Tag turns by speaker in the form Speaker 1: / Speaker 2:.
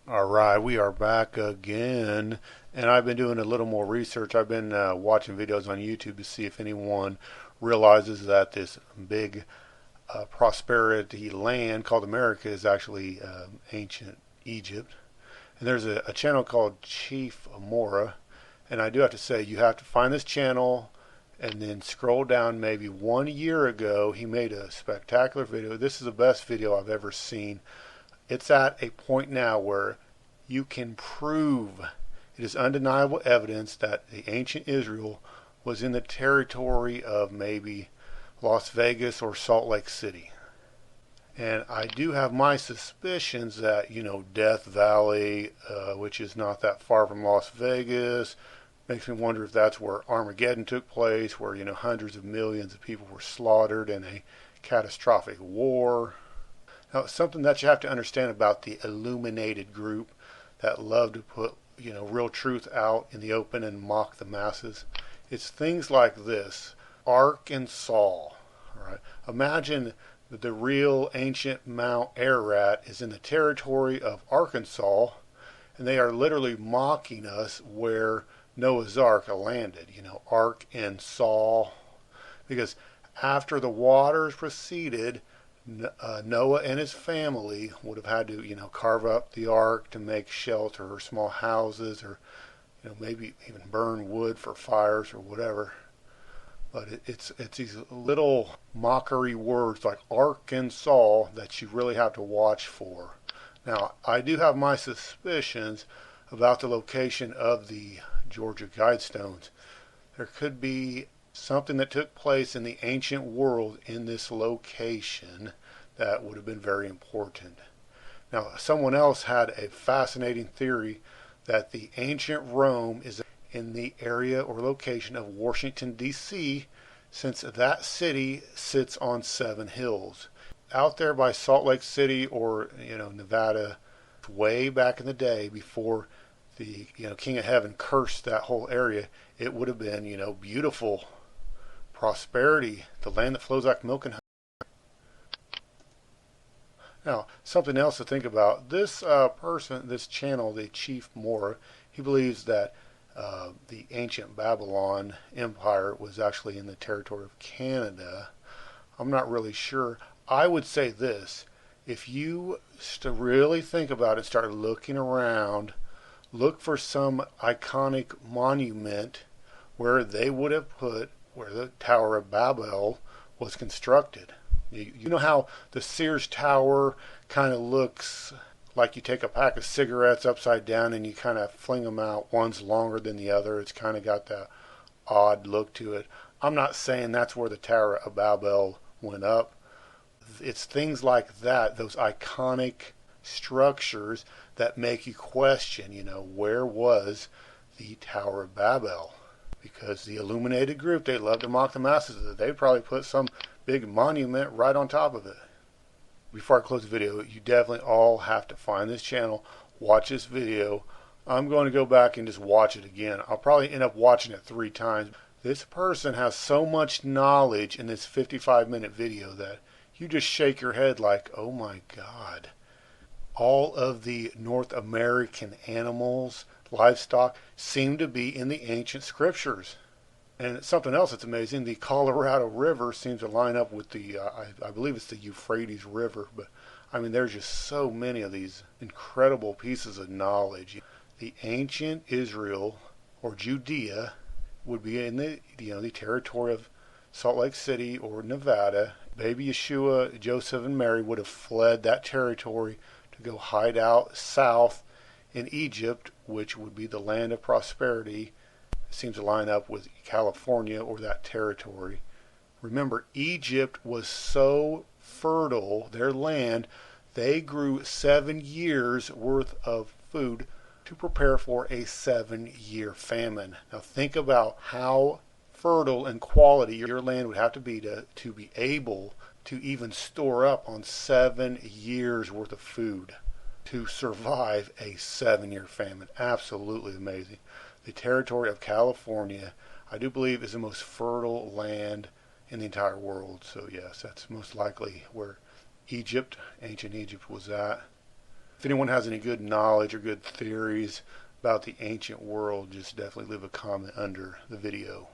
Speaker 1: Alright, we are back again, and I've been doing a little more research. I've been watching videos on YouTube to see if anyone realizes that this big prosperity land called America is actually ancient Egypt. And there's a channel called Chief Mora, and I do have to say, you have to find this channel and then scroll down. Maybe 1 year ago, he made a spectacular video. This is the best video I've ever seen. It's at a point now where you can prove, it is undeniable evidence that the ancient Israel was in the territory of maybe Las Vegas or Salt Lake City. And I do have my suspicions that, Death Valley, which is not that far from Las Vegas, makes me wonder if that's where Armageddon took place, where, hundreds of millions of people were slaughtered in a catastrophic war. Now, something that you have to understand about the illuminated group that love to put, real truth out in the open and mock the masses, it's things like this. Arkansas. All right. Imagine that the real ancient Mount Ararat is in the territory of Arkansas, and they are literally mocking us where Noah's Ark landed. Arkansas. Because after the waters receded, Noah and his family would have had to, carve up the ark to make shelter or small houses, or, maybe even burn wood for fires or whatever. But it's these little mockery words like Arkansas that you really have to watch for. Now, I do have my suspicions about the location of the Georgia Guidestones. There could be something that took place in the ancient world in this location that would have been very important. Now, someone else had a fascinating theory that the ancient Rome is in the area or location of Washington, D.C., since that city sits on 7 hills. Out there by Salt Lake City or, Nevada, way back in the day before the, King of Heaven cursed that whole area, it would have been, beautiful prosperity, the land that flows like milk and honey. Now, something else to think about. This this channel, the Chief Mora, he believes that the ancient Babylon Empire was actually in the territory of Canada. I'm not really sure. I would say this. If you really think about it, start looking around, look for some iconic monument where they would have put where the Tower of Babel was constructed. You know how the Sears Tower kind of looks like you take a pack of cigarettes upside down and you kind of fling them out. One's longer than the other. It's kind of got that odd look to it. I'm not saying that's where the Tower of Babel went up. It's things like that, those iconic structures that make you question, where was the Tower of Babel? Because the illuminated group, they love to mock the masses. They probably put some big monument right on top of it. Before I close the video, you definitely all have to find this channel, watch this video. I'm going to go back and just watch it again. I'll probably end up watching it 3 times. This person has so much knowledge in this 55-minute video that you just shake your head like, oh my God. All of the North American animals, livestock, seem to be in the ancient scriptures. And something else that's amazing, the Colorado River seems to line up with the, I believe it's the Euphrates River, but I mean, there's just so many of these incredible pieces of knowledge. The ancient Israel, or Judea, would be in the, the territory of Salt Lake City or Nevada. Baby Yeshua, Joseph, and Mary would have fled that territory to go hide out south in Egypt, which would be the land of prosperity. It seems to line up with California or that territory. Remember, Egypt was so fertile, their land, they grew 7 years worth of food to prepare for a 7-year famine. Now think about how fertile and quality your land would have to be able to even store up on 7 years worth of food to survive a 7-year famine. Absolutely amazing. The territory of California, I do believe, is the most fertile land in the entire world. So yes, that's most likely where Egypt, ancient Egypt, was at. If anyone has any good knowledge or good theories about the ancient world, just definitely leave a comment under the video.